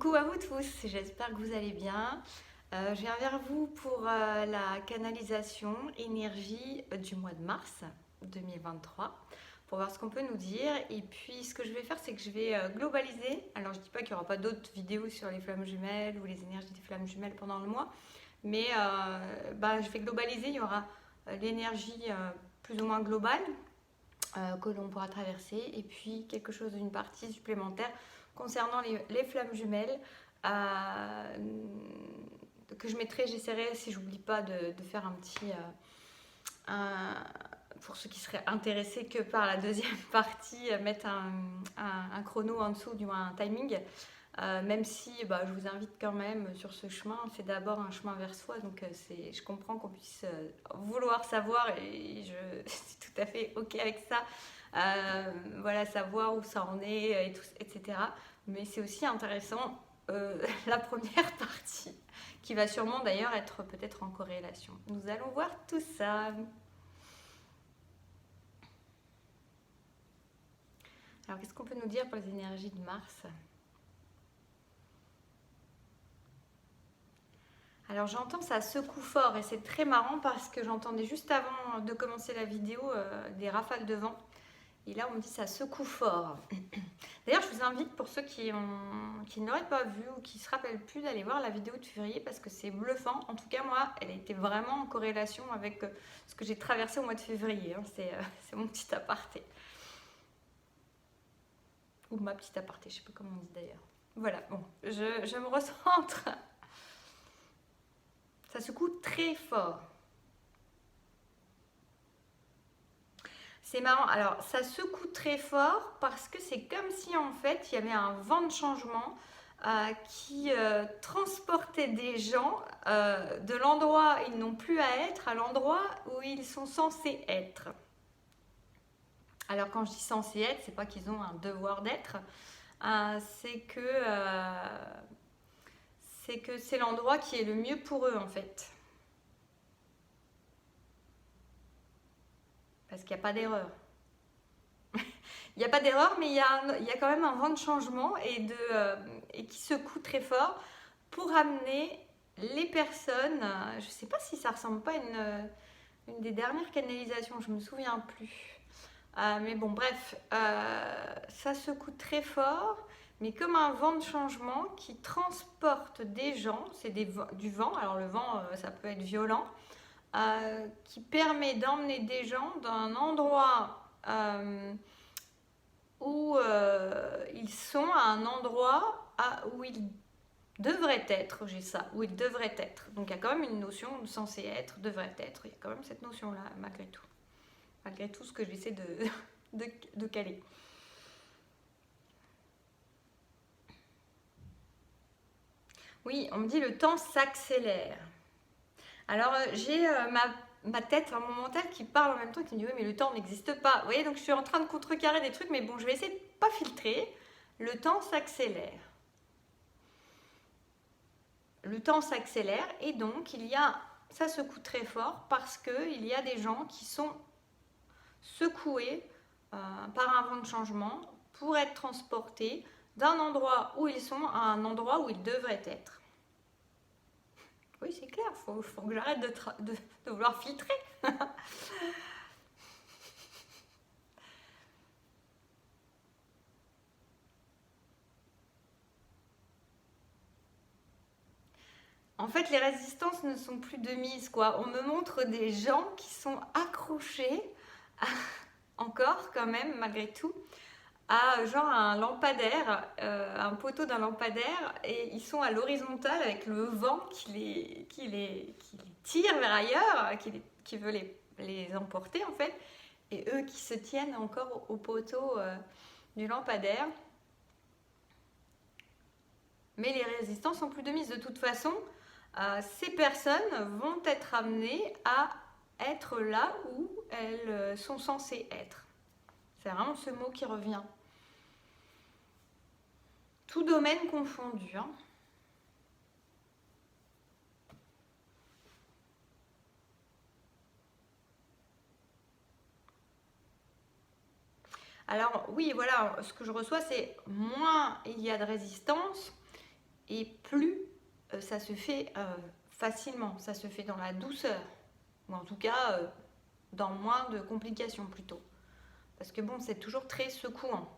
Coucou à vous tous, j'espère que vous allez bien. Je viens vers vous pour la canalisation énergie du mois de mars 2023 pour voir ce qu'on peut nous dire. Et puis ce que je vais faire, c'est que je vais globaliser. Alors je ne dis pas qu'il n'y aura pas d'autres vidéos sur les flammes jumelles ou les énergies des flammes jumelles pendant le mois, mais je vais globaliser. Il y aura l'énergie plus ou moins globale que l'on pourra traverser et puis quelque chose, une partie supplémentaire concernant les flammes jumelles que je mettrai, j'essaierai si j'oublie pas de faire un petit pour ceux qui seraient intéressés que par la deuxième partie, mettre un chrono en dessous, du moins un timing. Même si je vous invite quand même sur ce chemin, c'est d'abord un chemin vers soi, donc je comprends qu'on puisse vouloir savoir et je suis tout à fait ok avec ça, voilà, savoir où ça en est, etc. Mais c'est aussi intéressant la première partie, qui va sûrement d'ailleurs être peut-être en corrélation. Nous allons voir tout ça. Alors qu'est-ce qu'on peut nous dire pour les énergies de Mars ? Alors j'entends ça secoue fort et c'est très marrant parce que j'entendais juste avant de commencer la vidéo des rafales de vent. Et là on me dit ça secoue fort. D'ailleurs je vous invite pour ceux qui ne l'auraient pas vu ou qui ne se rappellent plus d'aller voir la vidéo de février parce que c'est bluffant. En tout cas moi elle a été vraiment en corrélation avec ce que j'ai traversé au mois de février. Hein. C'est mon petit aparté. Ou ma petite aparté, je ne sais pas comment on dit d'ailleurs. Voilà, bon, je me recentre. Ça secoue très fort. C'est marrant, alors ça secoue très fort parce que c'est comme si en fait il y avait un vent de changement qui transportait des gens de l'endroit où ils n'ont plus à être à l'endroit où ils sont censés être. Alors quand je dis censés être, c'est pas qu'ils ont un devoir d'être, c'est que c'est l'endroit qui est le mieux pour eux en fait. Parce qu'il n'y a pas d'erreur. Il n'y a pas d'erreur, mais il y a quand même un vent de changement et qui secoue très fort pour amener les personnes. Je ne sais pas si ça ne ressemble pas à une des dernières canalisations, je ne me souviens plus. Mais bon, bref, ça secoue très fort, mais comme un vent de changement qui transporte des gens, c'est du vent, alors le vent, ça peut être violent, qui permet d'emmener des gens d'un endroit où ils sont à un endroit où ils devraient être, j'ai ça, où ils devraient être. Donc il y a quand même une notion de censé être, devrait être, il y a quand même cette notion-là, malgré tout ce que j'essaie de caler. Oui, on me dit le temps s'accélère. Alors j'ai ma tête, mon mental qui parle en même temps, qui me dit oui mais le temps n'existe pas. Vous voyez, donc je suis en train de contrecarrer des trucs, mais bon, je vais essayer de ne pas filtrer. Le temps s'accélère. Le temps s'accélère et donc ça secoue très fort parce qu'il y a des gens qui sont secoués par un vent de changement pour être transportés d'un endroit où ils sont à un endroit où ils devraient être. Oui, c'est clair, faut que j'arrête de vouloir filtrer. En fait, les résistances ne sont plus de mise, quoi. On me montre des gens qui sont accrochés, encore quand même, malgré tout, à genre un lampadaire, un poteau d'un lampadaire, et ils sont à l'horizontale avec le vent qui les tire vers ailleurs, qui veut les emporter en fait, et eux qui se tiennent encore au poteau du lampadaire. Mais les résistances sont plus de mise. De toute façon, ces personnes vont être amenées à être là où elles sont censées être. C'est vraiment ce mot qui revient. Tout domaine confondu. Hein. Alors oui, voilà, ce que je reçois, c'est moins il y a de résistance et plus ça se fait facilement, ça se fait dans la douceur, ou en tout cas dans moins de complications plutôt. Parce que bon, c'est toujours très secouant.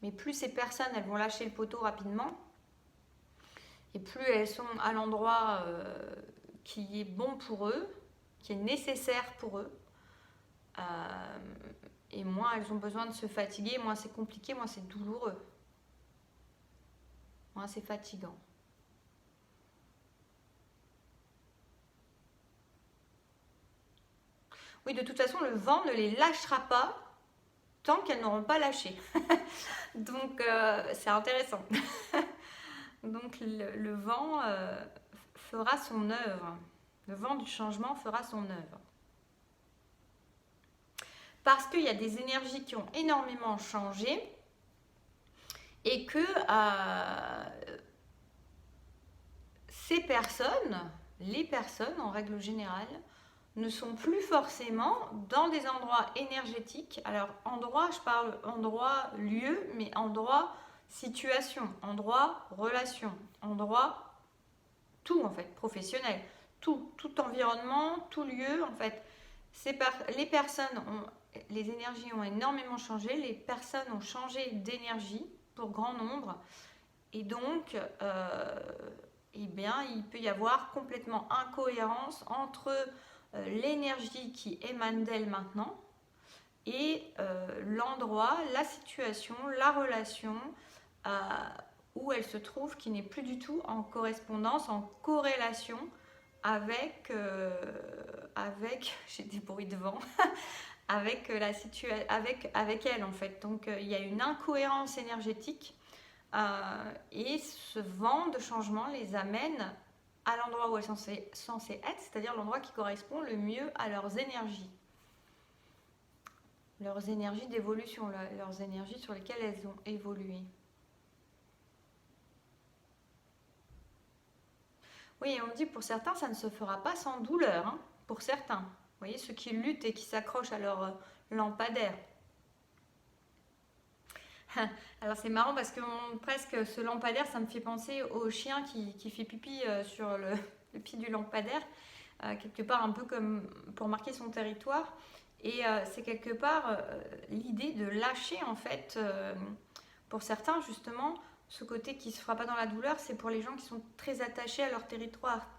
Mais plus ces personnes, elles vont lâcher le poteau rapidement, et plus elles sont à l'endroit qui est bon pour eux, qui est nécessaire pour eux, et moins elles ont besoin de se fatiguer, moins c'est compliqué, moins c'est douloureux, moins c'est fatigant. Oui, de toute façon, le vent ne les lâchera pas tant qu'elles n'auront pas lâché. Donc, c'est intéressant. Donc, le vent fera son œuvre. Le vent du changement fera son œuvre. Parce qu'il y a des énergies qui ont énormément changé et que ces personnes, les personnes en règle générale, ne sont plus forcément dans des endroits énergétiques. Alors, endroit, je parle endroit, lieu, mais endroit, situation, endroit, relation, endroit, tout en fait, professionnel, tout environnement, tout lieu, en fait. Les personnes les énergies ont énormément changé, les personnes ont changé d'énergie pour grand nombre, et donc, eh bien, il peut y avoir complètement incohérence entre l'énergie qui émane d'elle maintenant et l'endroit, la situation, la relation où elle se trouve, qui n'est plus du tout en correspondance, en corrélation avec j'ai des bruits de vent, avec la situation, avec elle en fait. Donc il y a une incohérence énergétique et ce vent de changement les amène à l'endroit où elles sont censées être, c'est-à-dire l'endroit qui correspond le mieux à leurs énergies d'évolution, leurs énergies sur lesquelles elles ont évolué. Oui, et on me dit pour certains, ça ne se fera pas sans douleur, hein, pour certains. Vous voyez, ceux qui luttent et qui s'accrochent à leur lampadaire. Alors c'est marrant parce que presque ce lampadaire, ça me fait penser au chien qui fait pipi sur le pied du lampadaire, quelque part un peu comme pour marquer son territoire. Et c'est quelque part l'idée de lâcher en fait, pour certains justement, ce côté qui ne se fera pas dans la douleur, c'est pour les gens qui sont très attachés à leur territoire,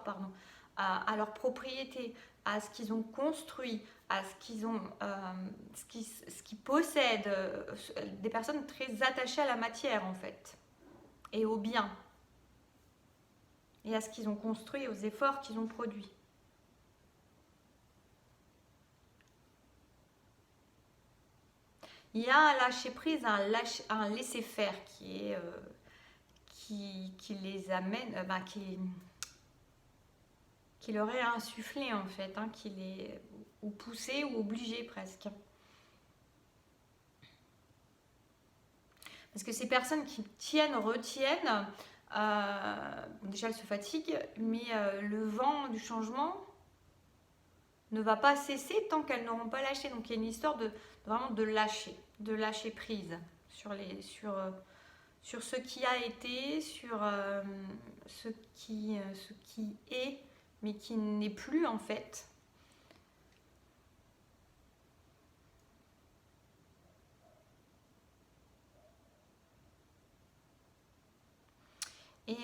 pardon, à leur propriété, à ce qu'ils ont construit, à ce qu'ils ont, ce qu'ils possèdent, des personnes très attachées à la matière en fait, et au bien, et à ce qu'ils ont construit, aux efforts qu'ils ont produits. Il y a un lâcher prise, un laisser faire qui est qui les amène, qui leur est insufflé en fait, hein, qui les ou poussé ou obligé presque. Parce que ces personnes qui retiennent, déjà elles se fatiguent, mais le vent du changement ne va pas cesser tant qu'elles n'auront pas lâché. Donc il y a une histoire vraiment de lâcher prise sur ce qui a été, sur ce qui est, mais qui n'est plus en fait. Et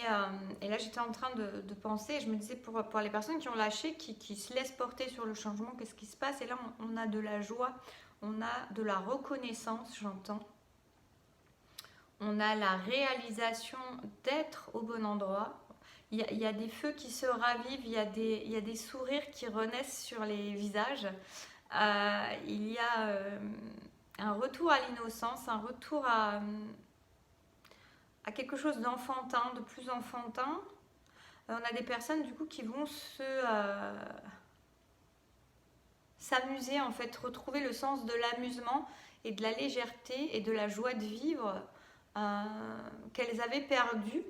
là, j'étais en train de penser, je me disais pour les personnes qui ont lâché, qui se laissent porter sur le changement, qu'est-ce qui se passe? Et là, on a de la joie, on a de la reconnaissance, j'entends. On a la réalisation d'être au bon endroit. Il y a des feux qui se ravivent, il y a des sourires qui renaissent sur les visages. Il y a un retour à l'innocence, un retour à quelque chose d'enfantin, de plus enfantin. On a des personnes du coup qui vont s'amuser en fait, retrouver le sens de l'amusement et de la légèreté et de la joie de vivre qu'elles avaient perdu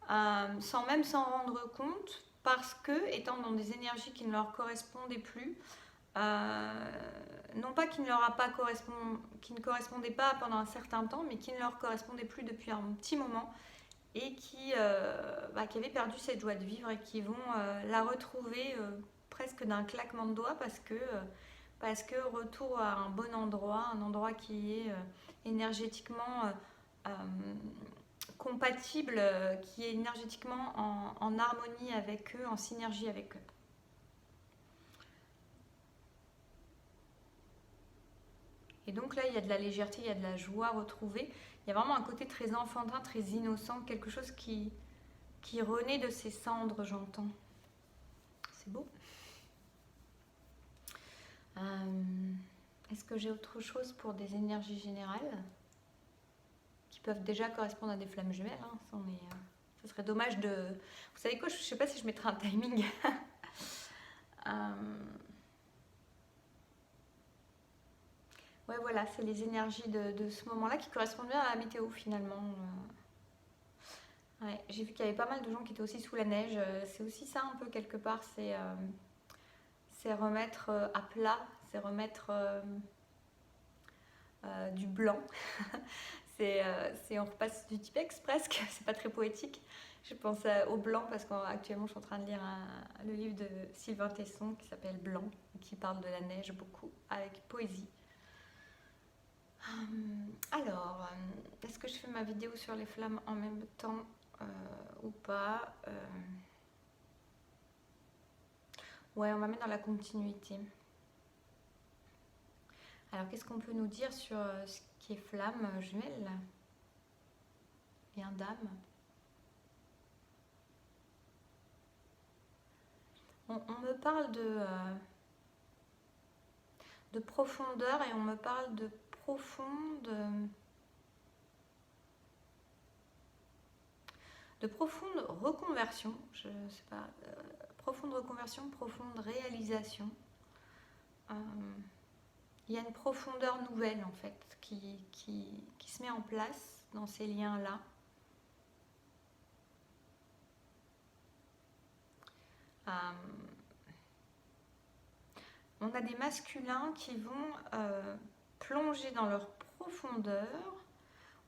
sans même s'en rendre compte, parce que étant dans des énergies qui ne leur correspondaient plus, non pas qui ne leur a pas qui ne correspondait pas pendant un certain temps, mais qui ne leur correspondait plus depuis un petit moment et qui avaient perdu cette joie de vivre et qui vont la retrouver presque d'un claquement de doigts parce que retour à un bon endroit, un endroit qui est énergétiquement euh, compatible, qui est énergétiquement en harmonie avec eux, en synergie avec eux. Et donc là, il y a de la légèreté, il y a de la joie retrouvée. Il y a vraiment un côté très enfantin, très innocent, quelque chose qui renaît de ses cendres, j'entends. C'est beau. Est-ce que j'ai autre chose pour des énergies générales qui peuvent déjà correspondre à des flammes jumelles, hein. Ça serait dommage de... Vous savez quoi, je ne sais pas si je mettrai un timing. Ouais, voilà, c'est les énergies de ce moment-là qui correspondent bien à la météo finalement. Ouais, j'ai vu qu'il y avait pas mal de gens qui étaient aussi sous la neige. C'est aussi ça un peu quelque part, c'est remettre à plat, c'est remettre du blanc. On repasse du Tipex presque, c'est pas très poétique. Je pense au blanc parce qu'actuellement je suis en train de lire le livre de Sylvain Tesson qui s'appelle Blanc, qui parle de la neige beaucoup, avec poésie. Alors, est-ce que je fais ma vidéo sur les flammes en même temps ou pas Ouais, on va mettre dans la continuité. Alors, qu'est-ce qu'on peut nous dire sur ce qui est flamme jumelle et un dame? On me parle de profondeur et on me parle de profonde reconversion, je sais pas, profonde reconversion, profonde réalisation. Il y a une profondeur nouvelle en fait qui se met en place dans ces liens-là. On a des masculins qui vont plonger dans leur profondeur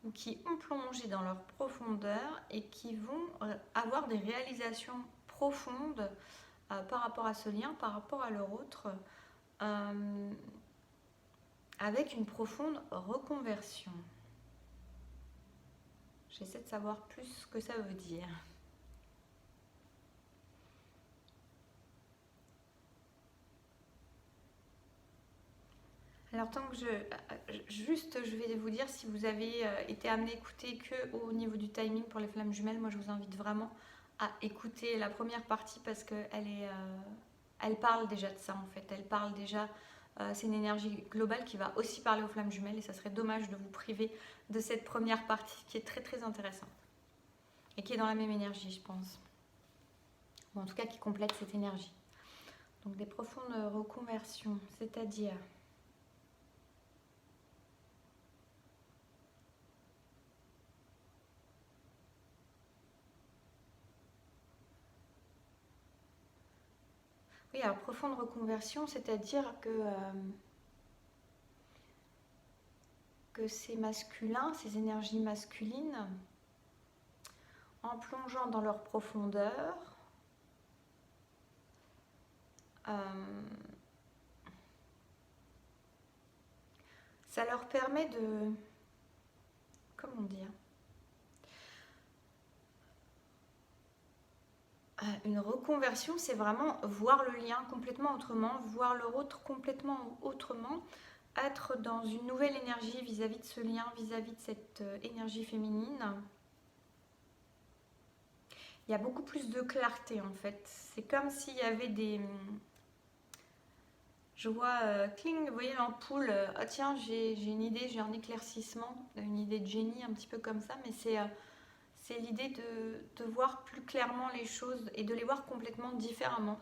ou qui ont plongé dans leur profondeur et qui vont avoir des réalisations profondes par rapport à ce lien, par rapport à leur autre, avec une profonde reconversion. J'essaie de savoir plus ce que ça veut dire. Alors tant que je vais vous dire si vous avez été amené à écouter que au niveau du timing pour les flammes jumelles, moi je vous invite vraiment à écouter la première partie parce qu'elle elle parle déjà de ça en fait, elle parle déjà, c'est une énergie globale qui va aussi parler aux flammes jumelles et ça serait dommage de vous priver de cette première partie qui est très très intéressante et qui est dans la même énergie je pense, ou en tout cas qui complète cette énergie. Donc des profondes reconversions, c'est-à-dire... Oui, alors profonde reconversion, c'est-à-dire que ces masculins, ces énergies masculines, en plongeant dans leur profondeur, ça leur permet de... Comment dire ? Une reconversion, c'est vraiment voir le lien complètement autrement, voir l'autre complètement autrement, être dans une nouvelle énergie vis-à-vis de ce lien, vis-à-vis de cette énergie féminine. Il y a beaucoup plus de clarté en fait. C'est comme s'il y avait des... Je vois, cling, vous voyez l'ampoule, ah tiens, j'ai une idée, j'ai un éclaircissement, une idée de génie un petit peu comme ça, mais c'est l'idée de voir plus clairement les choses et de les voir complètement différemment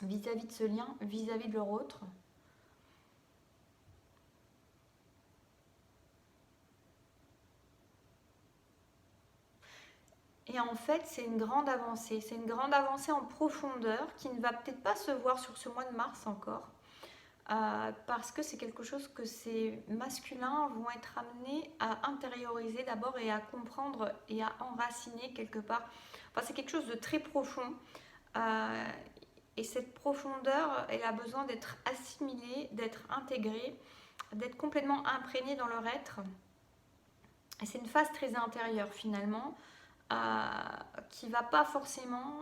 vis-à-vis de ce lien, vis-à-vis de leur autre. Et en fait, c'est une grande avancée. C'est une grande avancée en profondeur qui ne va peut-être pas se voir sur ce mois de mars encore. parce que c'est quelque chose que ces masculins vont être amenés à intérioriser d'abord et à comprendre et à enraciner quelque part. Enfin, c'est quelque chose de très profond. Euh, et cette profondeur, elle a besoin d'être assimilée, d'être intégrée, d'être complètement imprégnée dans leur être. Et c'est une phase très intérieure finalement, qui va pas forcément,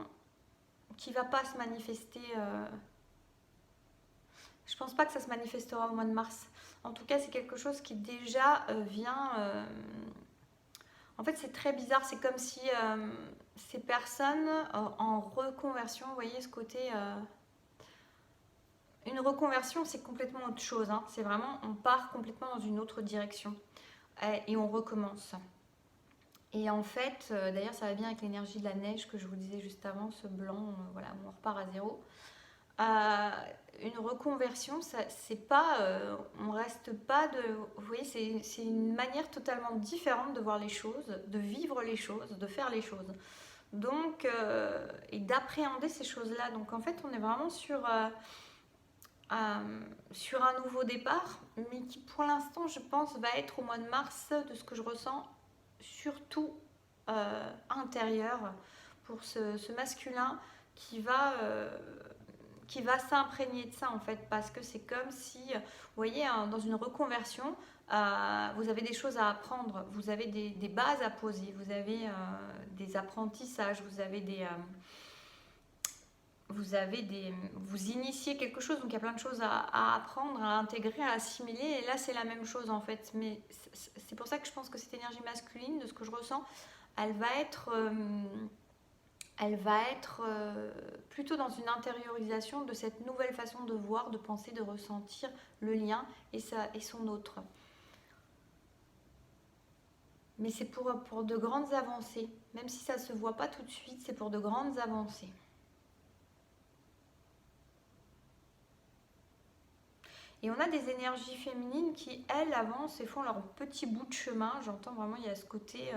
qui va pas se manifester. Je pense pas que ça se manifestera au mois de mars. En tout cas, c'est quelque chose qui déjà vient. En fait, c'est très bizarre. C'est comme si ces personnes en reconversion, vous voyez ce côté. Une reconversion, c'est complètement autre chose. Hein. C'est vraiment, on part complètement dans une autre direction et on recommence. Et en fait, d'ailleurs, ça va bien avec l'énergie de la neige que je vous disais juste avant, ce blanc, voilà, on repart à zéro. Une reconversion, c'est pas, on reste pas de, vous voyez, c'est une manière totalement différente de voir les choses, de vivre les choses, de faire les choses. Donc, et d'appréhender ces choses-là. Donc, en fait, on est vraiment sur un nouveau départ, mais qui pour l'instant, je pense, va être au mois de mars, de ce que je ressens, surtout intérieur, pour ce masculin qui va s'imprégner de ça en fait, parce que c'est comme si, vous voyez, hein, dans une reconversion, vous avez des choses à apprendre, vous avez des bases à poser, vous avez des apprentissages, vous initiez quelque chose, donc il y a plein de choses à apprendre, à intégrer, à assimiler, et là c'est la même chose en fait. Mais c'est pour ça que je pense que cette énergie masculine, de ce que je ressens, elle va être, plutôt dans une intériorisation de cette nouvelle façon de voir, de penser, de ressentir le lien et son autre. Mais c'est pour de grandes avancées, même si ça ne se voit pas tout de suite, c'est pour de grandes avancées. Et on a des énergies féminines qui, elles, avancent et font leur petit bout de chemin. J'entends vraiment, il y a ce côté...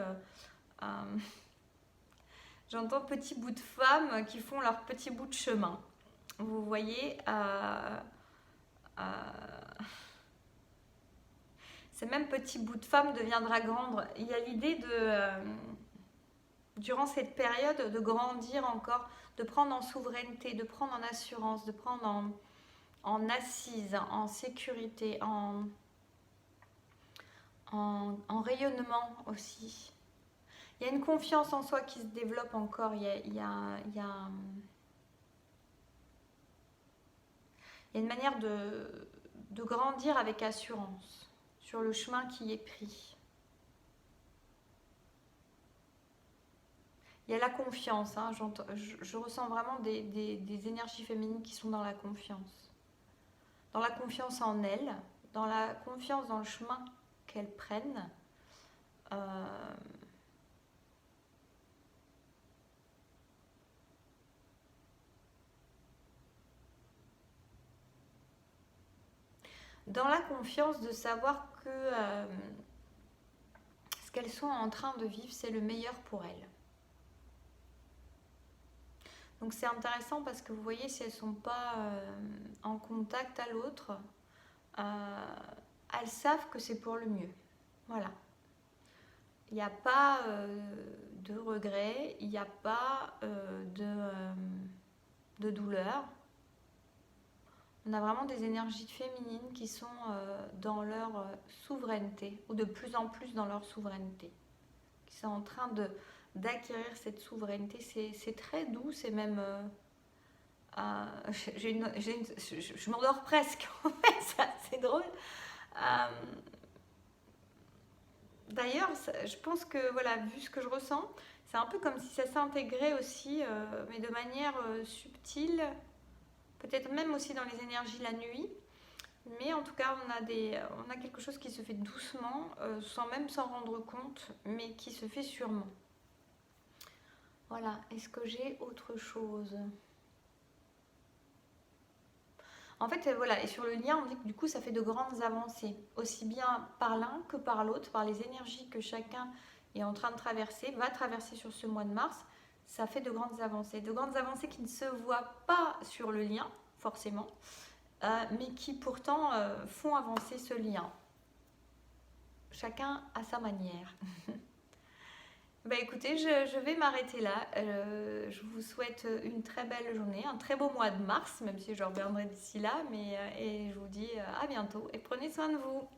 j'entends petit bout de femmes qui font leur petit bout de chemin. Vous voyez, ces mêmes petits bouts de femmes deviendra grande. Il y a l'idée de, durant cette période, de grandir encore, de prendre en souveraineté, de prendre en assurance, de prendre en assise, en sécurité, en rayonnement aussi. Il y a une confiance en soi qui se développe encore. Il y a une manière de grandir avec assurance sur le chemin qui est pris. Il y a la confiance. Hein, je ressens vraiment des énergies féminines qui sont dans la confiance. Dans la confiance en elles, dans la confiance dans le chemin qu'elles prennent. Dans la confiance de savoir que ce qu'elles sont en train de vivre, c'est le meilleur pour elles. Donc c'est intéressant parce que vous voyez, si elles ne sont pas en contact à l'autre, elles savent que c'est pour le mieux. Voilà. Il n'y a pas de regret, il n'y a pas de douleur. On a vraiment des énergies féminines qui sont dans leur souveraineté, ou de plus en plus dans leur souveraineté, qui sont en train d'acquérir cette souveraineté. C'est très doux, c'est même... je m'endors presque, en fait, c'est drôle. D'ailleurs, je pense que, voilà, vu ce que je ressens, c'est un peu comme si ça s'intégrait aussi, mais de manière subtile, peut-être même aussi dans les énergies la nuit. Mais en tout cas, on a quelque chose qui se fait doucement, sans même s'en rendre compte, mais qui se fait sûrement. Voilà, est-ce que j'ai autre chose ? En fait, voilà, et sur le lien, on dit que du coup, ça fait de grandes avancées, aussi bien par l'un que par l'autre, par les énergies que chacun est en train de traverser, va traverser sur ce mois de mars. Ça fait de grandes avancées qui ne se voient pas sur le lien, forcément, mais qui pourtant font avancer ce lien. Chacun à sa manière. Bah écoutez, je vais m'arrêter là. Je vous souhaite une très belle journée, un très beau mois de mars, même si je reviendrai d'ici là. Et je vous dis à bientôt et prenez soin de vous.